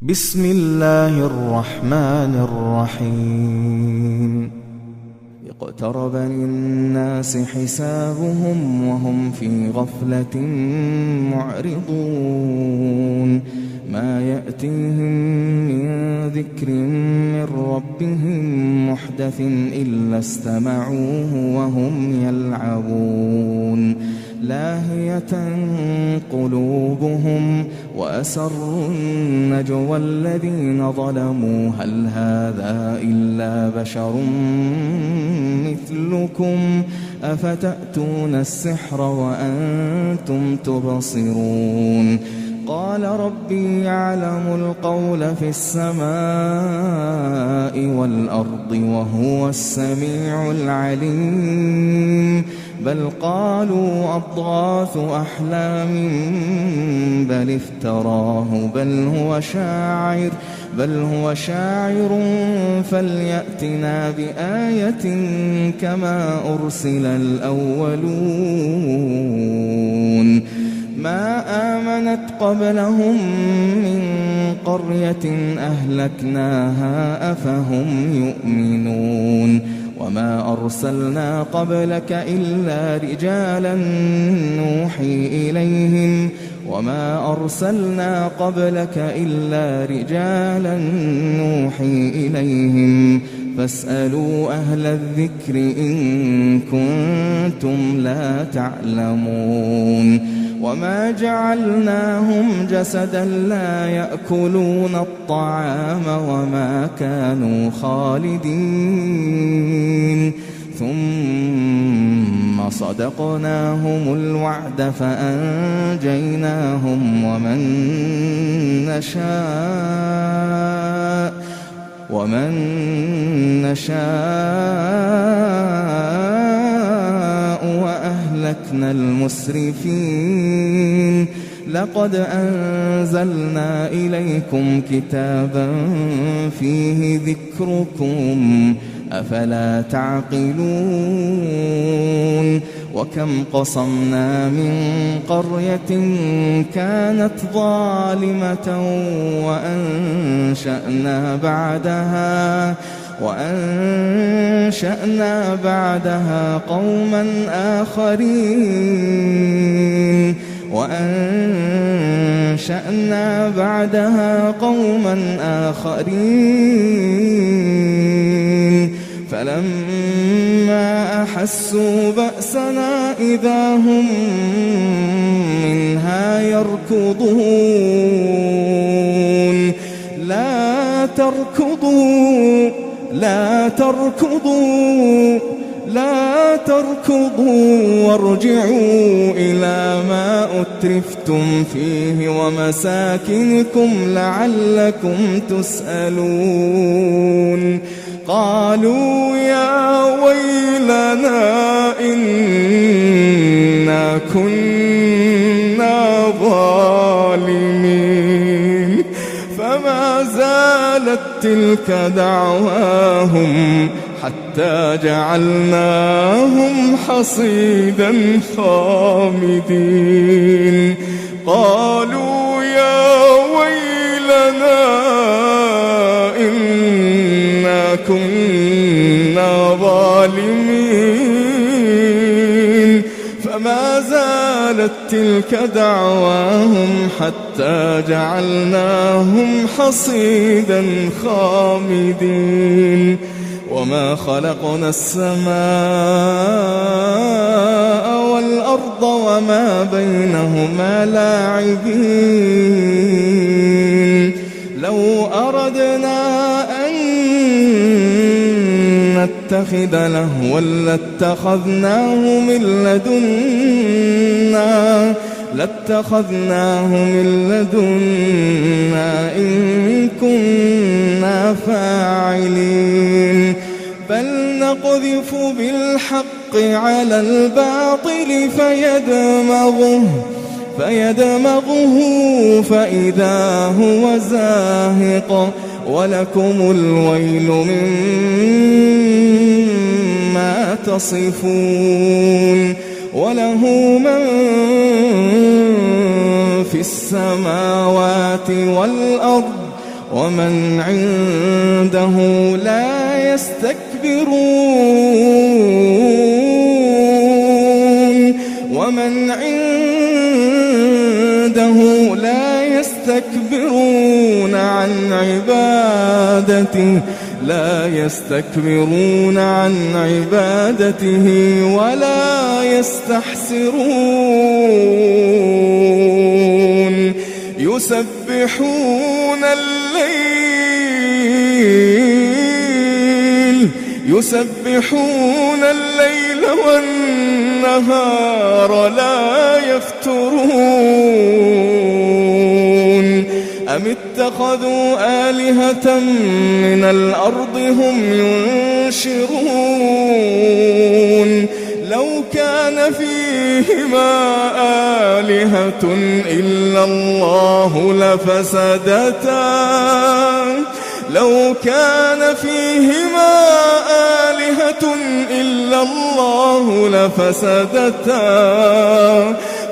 بسم الله الرحمن الرحيم اقترب للناس حسابهم وهم في غفلة معرضون ما يأتيهم من ذكر من ربهم محدث إلا استمعوه وهم يلعبون لاهية قلوبهم وأسروا النجوى الذين ظلموا هل هذا إلا بشر مثلكم أفتأتون السحر وأنتم تبصرون قال ربي يعلم القول في السماء والأرض وهو السميع العليم بل قالوا أضغاث أحلام بل افتراه بل هو شاعر فليأتنا بآية كما أرسل الأولون ما آمنت قبلهم من قرية أهلكناها أفهم يؤمنون وما أرسلنا قبلك إلا رجالا نوحي إليهم فاسألوا أهل الذكر إن كنتم لا تعلمون وما جعلناهم جسدا لا يأكلون الطعام وما كانوا خالدين ثم صدقناهم الوعد فأنجيناهم ومن نشاء وأهلكنا المسرفين لقد أنزلنا إليكم كتابا فيه ذكركم أفلا تعقلون وكم قصمنا من قرية كانت ظالمة وأنشأنا بعدها قوما آخرين فلما أحسوا بأسنا إذا هم منها يركضون لا تركضوا وارجعوا إلى ما أترفتم فيه ومساكنكم لعلكم تسألون قالوا يا ويلنا إنا كنا ظالمين فما زالت تلك دعواهم حتى جعلناهم حصيدا خامدين قالوا يا ويلنا إنا كنا ظالمين فما زالت تلك دعواهم حتى جعلناهم حصيدا خامدين وما خلقنا السماء والأرض وما بينهما لاعبين لو أردنا أن نتخذ لهوا لاتخذناه من لدنا إن كنا فاعلين بل نقذف بالحق على الباطل فيدمغه فإذا هو زاهق ولكم الويل مما تصفون وله من في السماوات والأرض ومن عنده لا يستكبرون عن عبادته ولا يستحسرون يسبحون الليل والنهار لا يفترون أم اتخذوا آلهة من الأرض هم ينشرون لو كان فيهما آلهة إلا الله لفسدتا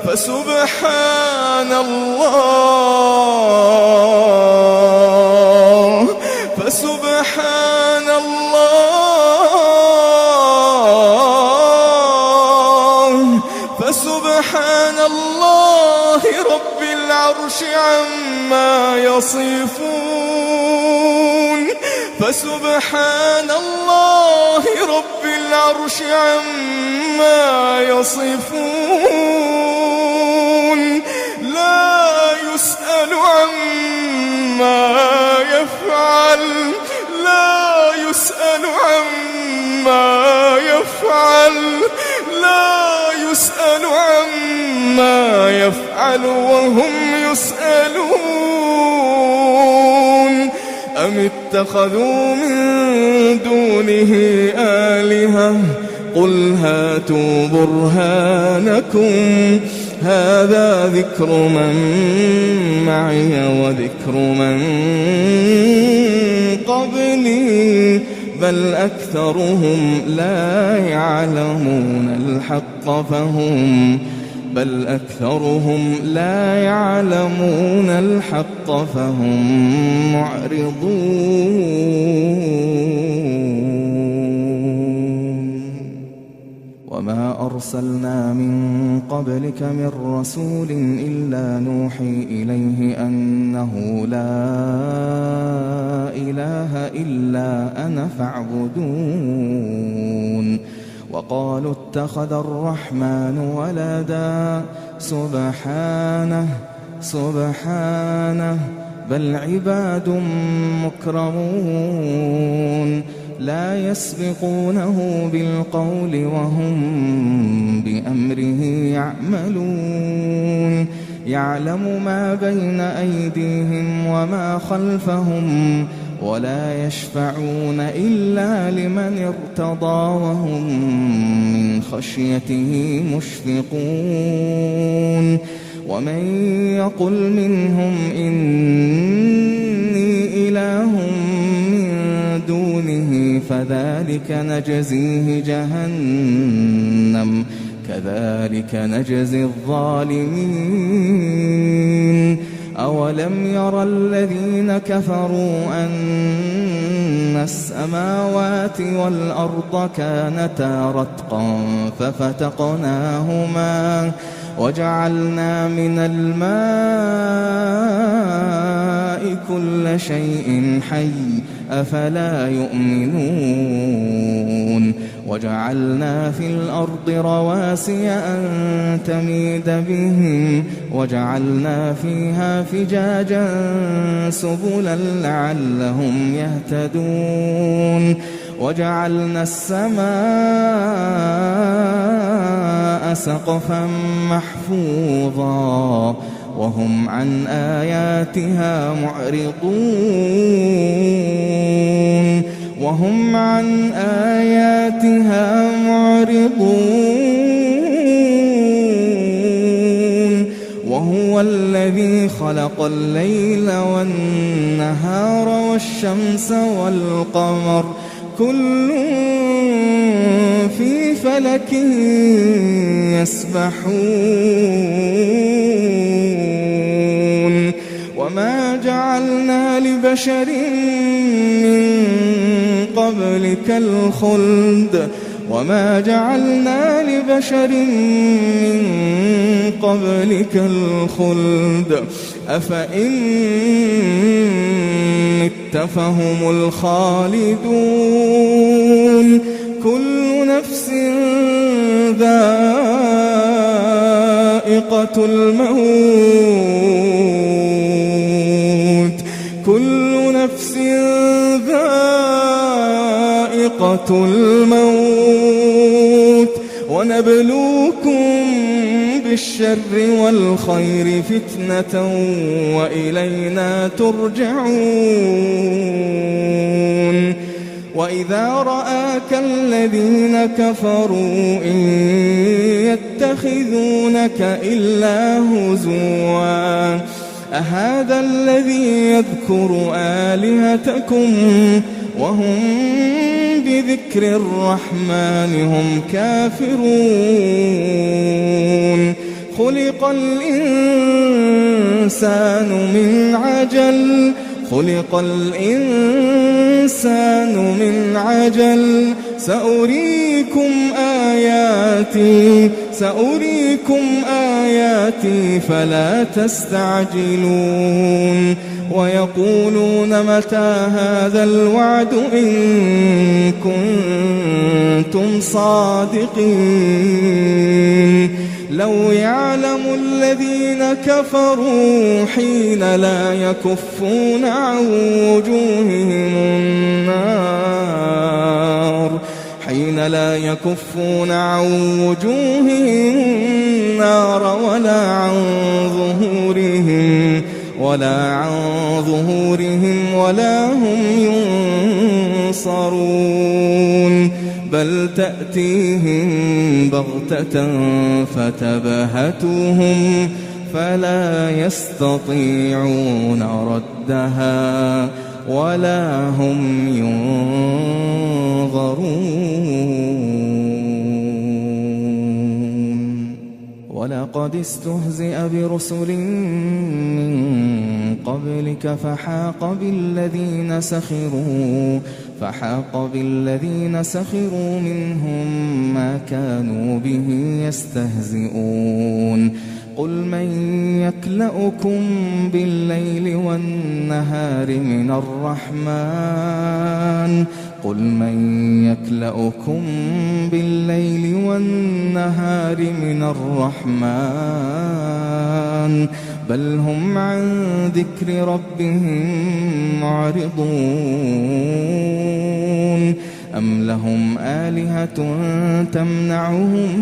فسبحان الله رب العرش عما يصفون لا يسأل عما يفعل وهم يسألون أم اتخذوا من دونه آلهة قل هاتوا برهانكم هذا ذكر من معي وذكر من قبلي بل أكثرهم لا يعلمون الحق فهم معرضون وما أرسلنا من قبلك من رسول إلا نوحي إليه أنه لا إله إلا أنا فاعبدون وقالوا اتخذ الرحمن ولدا سبحانه بل عباد مكرمون لا يسبقونه بالقول وهم بأمره يعملون يعلم ما بين أيديهم وما خلفهم ولا يشفعون إلا لمن ارتضى وهم من خشيته مشفقون ومن يقل منهم إني إله من دونه فذلك نجزيه جهنم كذلك نجزي الظالمين أولم يرى الذين كفروا أن السماوات والأرض كانتا رتقا ففتقناهما وجعلنا من الماء كل شيء حي أفلا يؤمنون وجعلنا في الأرض رواسي أن تميد بهم وجعلنا فيها فجاجا سبلا لعلهم يهتدون وجعلنا السماء سقفا محفوظا وهم عن آياتها معرضون وهو الذي خلق الليل والنهار والشمس والقمر كل في فلك يسبحون وما جعلنا لبشر من قبلك الخلد وما جعلنا لبشر من قبلك الخلد أفإن مت فهم الخالدون كل نفس ذائقة الموت كل نفس ذائقة الموت ونبلوكم بالشر والخير فتنة وإلينا ترجعون وإذا رآك الذين كفروا إن يتخذونك إلا هزوا أهذا الذي يذكر آلهتكم وهم بذكر الرحمن هم كافرون خلق الإنسان من عجل سأريكم آياتي فلا تستعجلون ويقولون متى هذا الوعد إن كنتم صادقين لو يعلم الذين كفروا حين لا يكفون عن وجوههم النار ولا عن ظهورهم ولا هم ينصرون بل تأتيهم بغتة فتبهتهم فلا يستطيعون ردها ولا هم ينظرون ولقد استهزئ برسل من قبلك فحاق بالذين سخروا منهم ما كانوا به يستهزئون قل من يكلؤكم بالليل والنهار من الرحمن بل هم عن ذكر ربهم معرضون أم لهم آلهة تمنعهم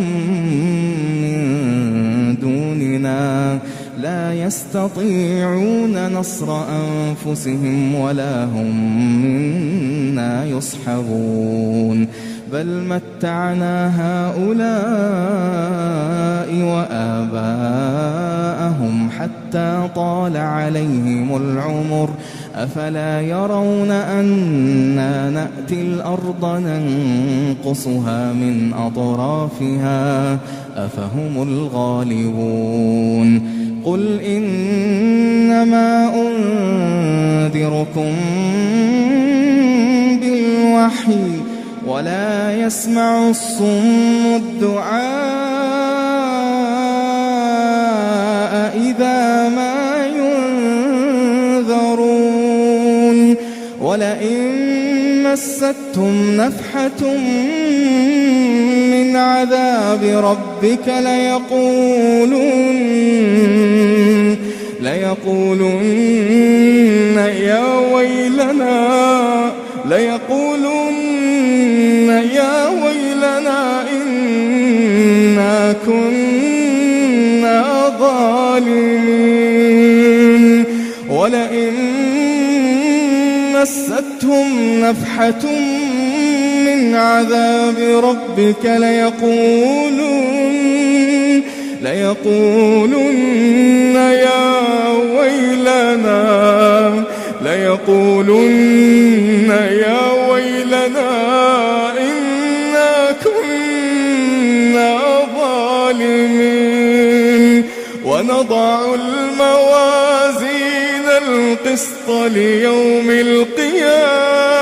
من دوننا لا يستطيعون نصر أنفسهم ولا هم منا يصحبون بل متعنا هؤلاء وآباءهم حتى طال عليهم العمر أفلا يرون أنا نأتي الأرض ننقصها من أطرافها أفهم الغالبون قل إنما أنذركم بالوحي ولا يسمع الصم الدعاء إذا ما ينذرون ولئن مستهم نفحة من عذاب ربك ليقولن يا ويلنا إنا كنا ظالمين ولئن مستهم نفحة من عذاب ربك ليقولن يا ويلنا إنا كنا ظالمين ونضع الموازين القسط ليوم القيامة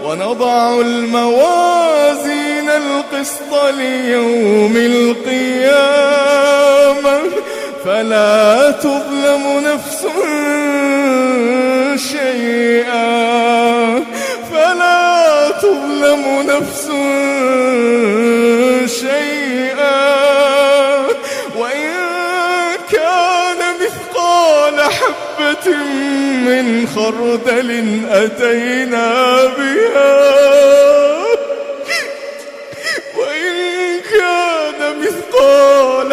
ونضع الموازين القسط ليوم القيامة فلا تظلم نفس شيئا وإن كان مثقال حبة من خردل أتينا بها وإن كان مثقال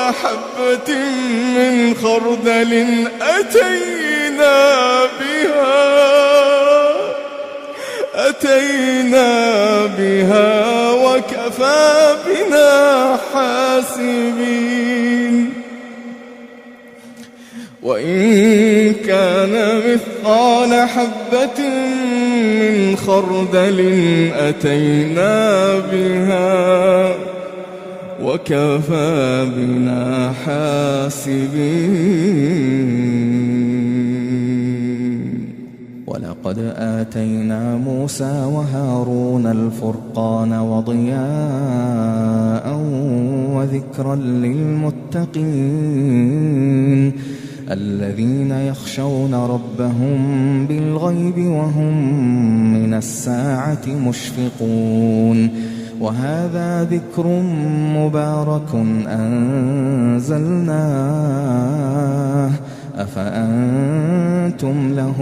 حبة من خردل أتينا بها وكفى بنا حاسبين وإن كان مثقال حبة من خردل أتينا بها وكفى بنا حاسبين ولقد آتينا موسى وهارون الفرقان وضياء وذكرا للمتقين الذين يخشون ربهم بالغيب وهم من الساعة مشفقون وهذا ذكر مبارك أنزلناه أفأنتم له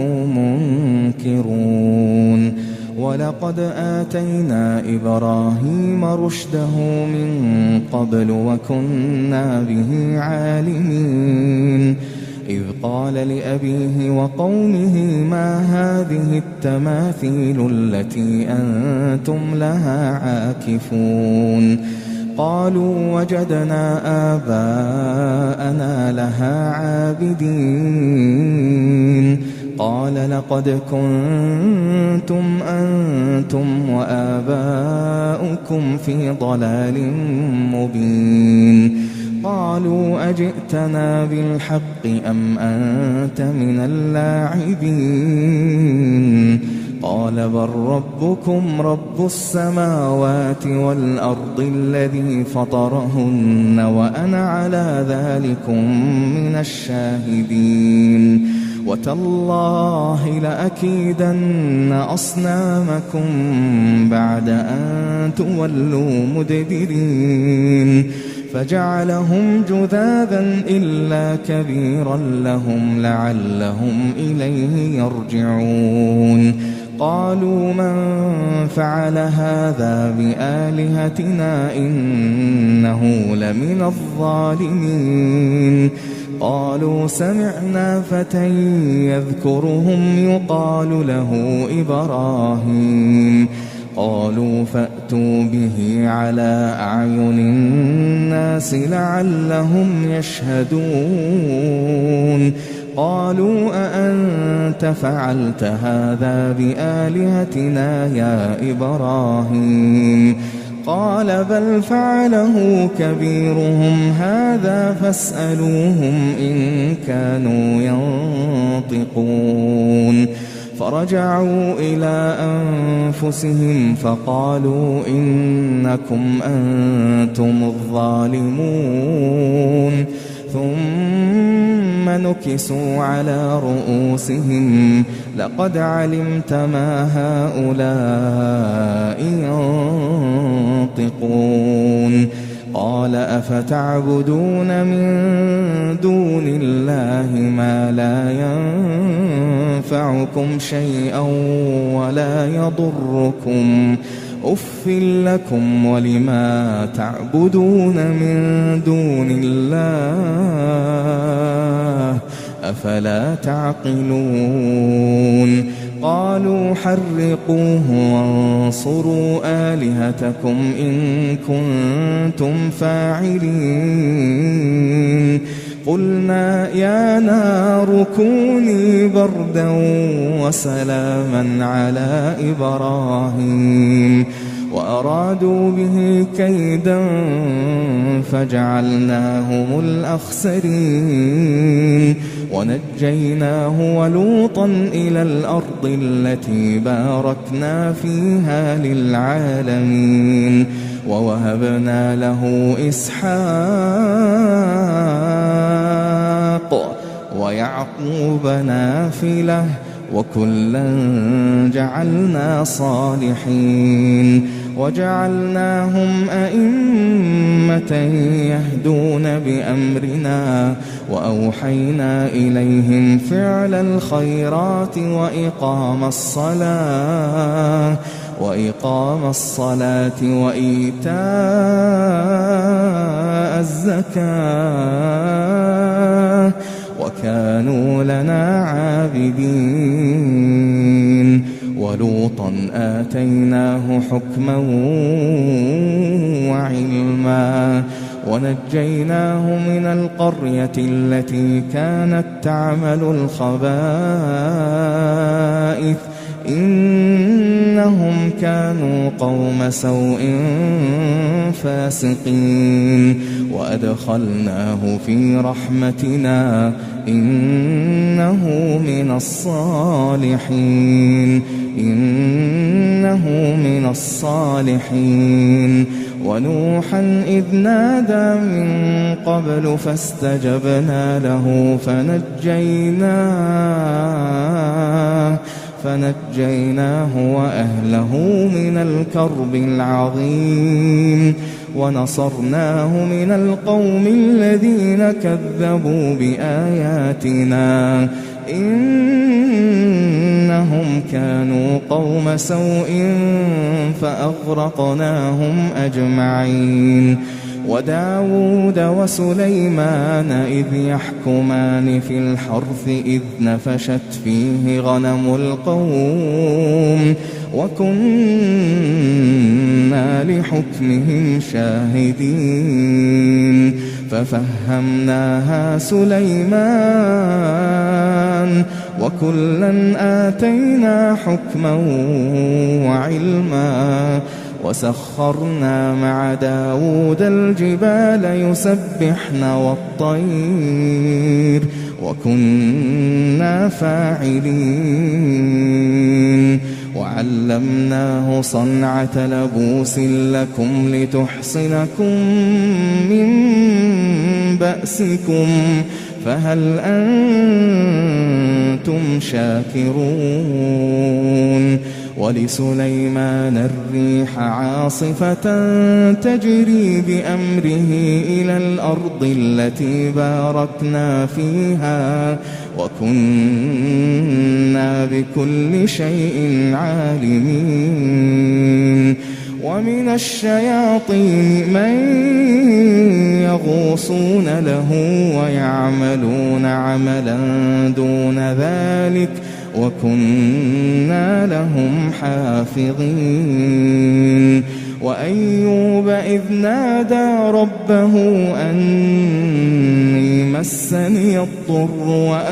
منكرون ولقد آتينا إبراهيم رشده من قبل وكنا به عالمين إذ قال لأبيه وقومه ما هذه التماثيل التي أنتم لها عاكفون قالوا وجدنا آباءنا لها عابدين قال لقد كنتم أنتم وآباؤكم في ضلال مبين قالوا أجئتنا بالحق أم أنت من اللاعبين قال بل ربكم رب السماوات والأرض الذي فطرهن وأنا على ذلكم من الشاهدين وتالله لأكيدن أصنامكم بعد أن تولوا مدبرين فجعلهم جذاذا إلا كبيرا لهم لعلهم إليه يرجعون قالوا من فعل هذا بآلهتنا إنه لمن الظالمين قالوا سمعنا فتى يذكرهم يقال له إبراهيم قالوا فأتوا به على أعين الناس لعلهم يشهدون قالوا أأنت فعلت هذا بآلهتنا يا إبراهيم قال بل فعله كبيرهم هذا فاسألوهم إن كانوا ينطقون فرجعوا إلى أنفسهم فقالوا إنكم أنتم الظالمون ثم نكسوا على رؤوسهم لقد علمت ما هؤلاء ينطقون قال أفتعبدون من دون الله ما لا ينفعكم شيئا ولا يضركم أف لكم ولما تعبدون من دون الله أفلا تعقلون قالوا حرقوه وانصروا آلهتكم إن كنتم فاعلين قلنا يا نار كوني بردا وسلاما على إبراهيم وأرادوا به كيدا فجعلناهم الأخسرين ونجيناه ولوطا إلى الأرض التي باركنا فيها للعالمين ووهبنا له إسحاق ويعقوب نافلة وكلا جعلنا صالحين وجعلناهم أئمة يهدون بأمرنا وأوحينا إليهم فعل الخيرات وإقام الصلاة وإيتاء الزكاة وكانوا لنا عابدين ولوطا آتيناه حكما وعلما ونجيناه من القرية التي كانت تعمل الخبائث إنهم كانوا قوم سوء فاسقين وأدخلناه في رحمتنا إنه من الصالحين ونوحا إذ نادى من قبل فاستجبنا له فنجيناه وأهله من الكرب العظيم ونصرناه من القوم الذين كذبوا بآياتنا إنهم كانوا قوم سوء فأغرقناهم أجمعين وداود وسليمان إذ يحكمان في الحرث إذ نفشت فيه غنم القوم وكنا لحكمهم شاهدين ففهمناها سليمان وكلا آتينا حكما وعلما وسخرنا مع داود الجبال يسبحن والطير وكنا فاعلين وعلمناه صنعة لبوس لكم لتحصنكم من بأسكم فهل أنتم شاكرون ولسليمان الريح عاصفة تجري بأمره إلى الأرض التي باركنا فيها وكنا بكل شيء عالمين ومن الشياطين من يغوصون له ويعملون عملا دون ذلك وكنا لهم حافظين وأيوب إذ نادى ربه أني مسني الضر وأنت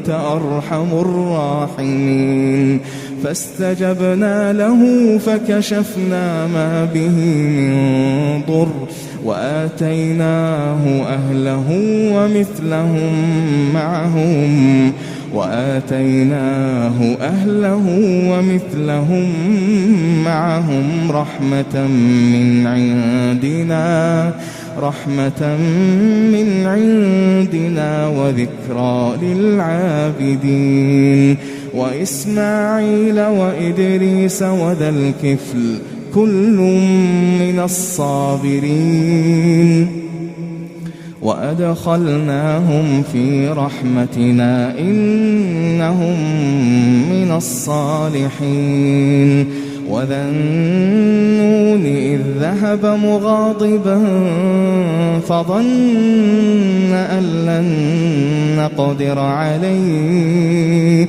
أرحم الراحمين فاستجبنا له فكشفنا ما به من ضر وآتيناه أهله ومثلهم معهم رحمة من عندنا وذكرى للعابدين وإسماعيل وإدريس وذا الكفل كل من الصابرين وأدخلناهم في رحمتنا إنهم من الصالحين وذا النون إذ ذهب مغاضبا فظن أن لن نقدر عليه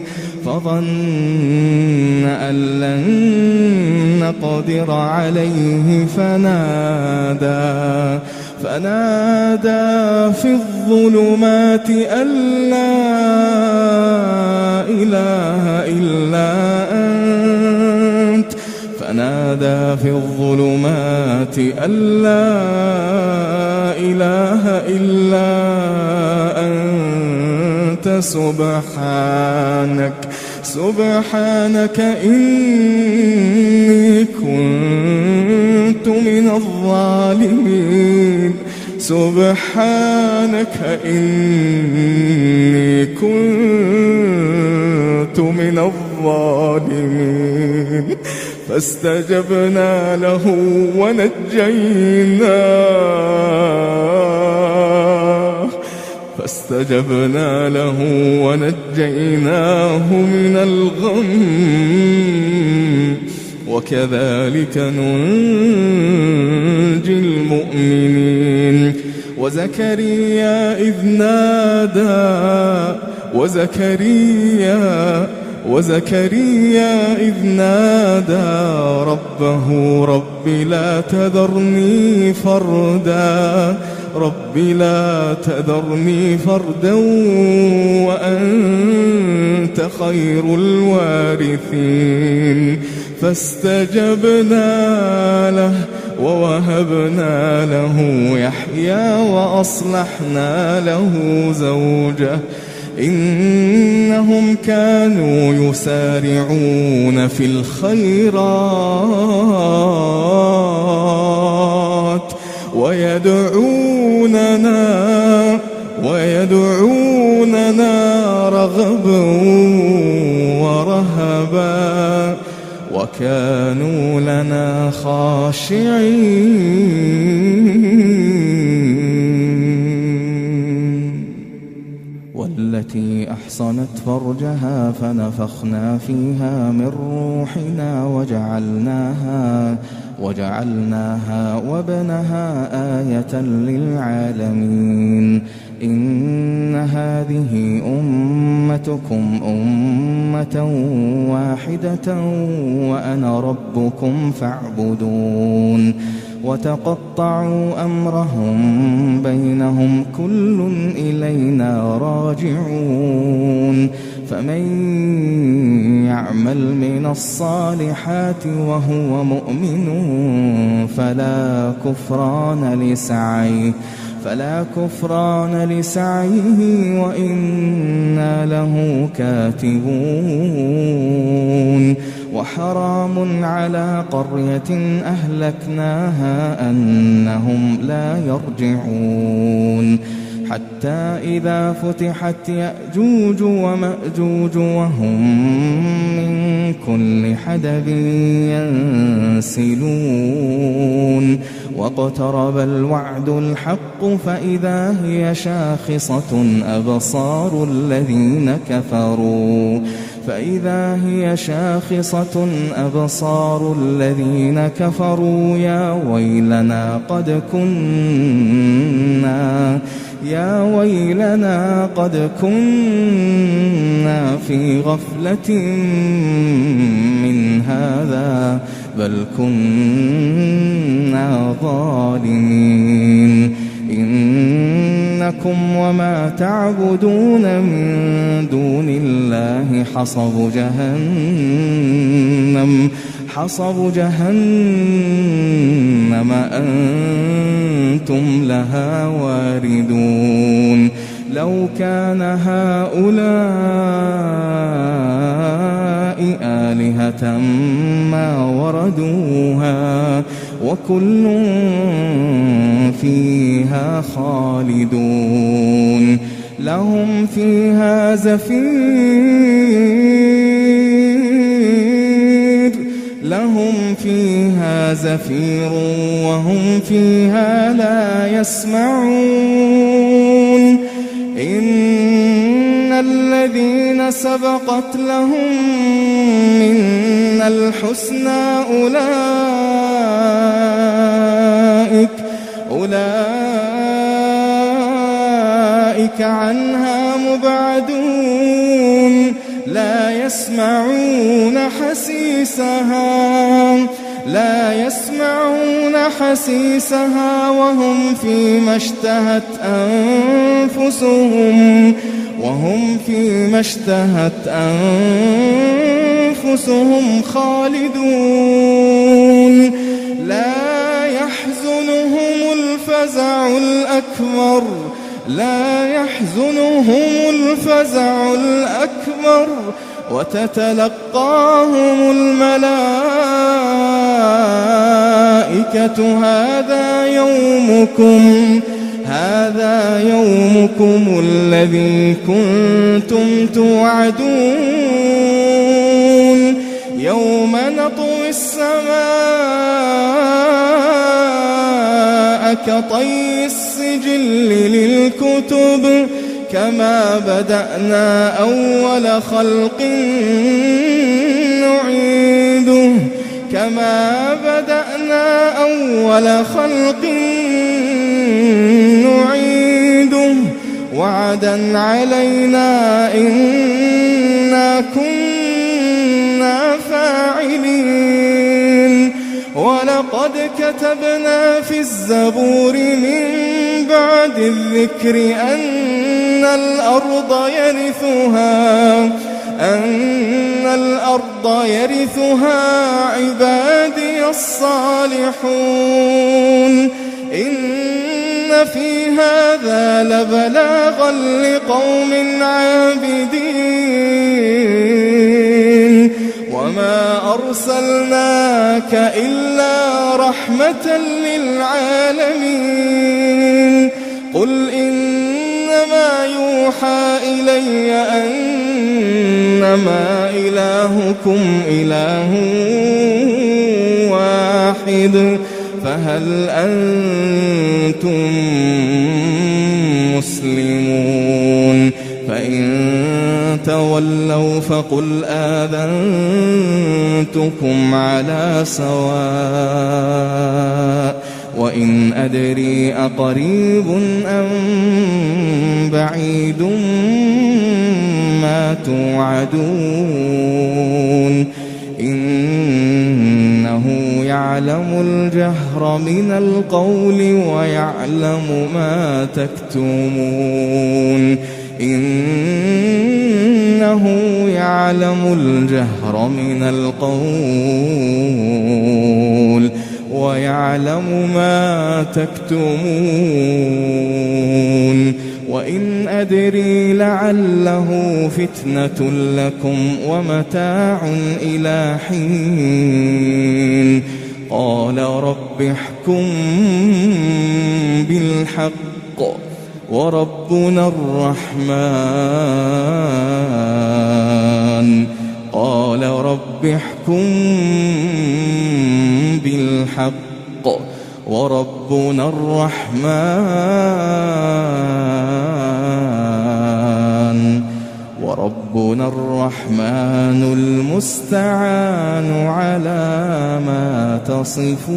فنادى في الظلمات أن لا إله إلا أنت فنادى في الظلمات أن لا إله إلا أنت سبحانك إني كنت من الظالمين. سبحانك إني كنت من الظالمين. فاستجبنا له ونجيناه من الغم وكذلك ننجي المؤمنين. وزكريا إذ نادى ربه رب لا تذرني فردا وأنت خير الوارثين. فاستجبنا له ووهبنا له يحيى وأصلحنا له زوجه إنهم كانوا يسارعون في الخيرات ويدعوننا رغبا ورهبا وكانوا لنا خاشعين. والتي أحصنت فرجها فنفخنا فيها من روحنا وجعلناها وابنها آية للعالمين. إن هذه أمتكم أمة واحدة وأنا ربكم فاعبدون. وتقطعوا أمرهم بينهم كل إلينا راجعون. فمن يعمل من الصالحات وهو مؤمن فلا كفران لسعيه وإنا له كاتبون. وحرام على قرية أهلكناها أنهم لا يرجعون. حتى إذا فتحت يأجوج ومأجوج وهم من كل حدب ينسلون. واقترب الوعد الحق فإذا هي شاخصة أبصار الذين كفروا يا ويلنا قد كنا في غفلة من هذا بل كنا ظالمين. إنكم وما تعبدون من دون الله حصب جهنم أنتم لها واردون. لو كان هؤلاء آلهة ما وردوها وكل فيها خالدون. لهم فيها زفير وهم فيها لا يسمعون. إن الذين سبقت لهم منا الحسنى أولئك عنها مبعدون. لا يسمعون حسيسها لا يسمعون حسيسها وهم فيما اشتهت أنفسهم خالدون لا يحزنهم الفزع الأكبر وتتلقاهم الملائكة هذا يومكم الذي كنتم توعدون يوم نطوي السماء كطي السجل للكتب كما بدأنا أول خلق نعيده وعدا علينا إنا كنا فاعلين ولقد كتبنا في الزبور من بعد الذكر أن الأرض يرثها عبادي الصالحون إن في هذا لبلاغا لقوم عابدين وما أرسلناك إلا رحمة للعالمين قل إنما يوحى إلي أنما إلهكم إله واحد فهل أنتم مسلمون فإن تولوا فقل آذنتكم على سواء وإن أدري أقريب أم بعيد ما توعدون إنه يعلم الجهر من القول ويعلم ما تكتمون إنه يعلم الجهر من القول ويعلم ما تكتمون وإن أدري لعله فتنة لكم ومتاع إلى حين قال رب احكم بالحق وربنا الرحمن قال رب احكم بالحق وربنا الرحمن المستعان على ما تصفون.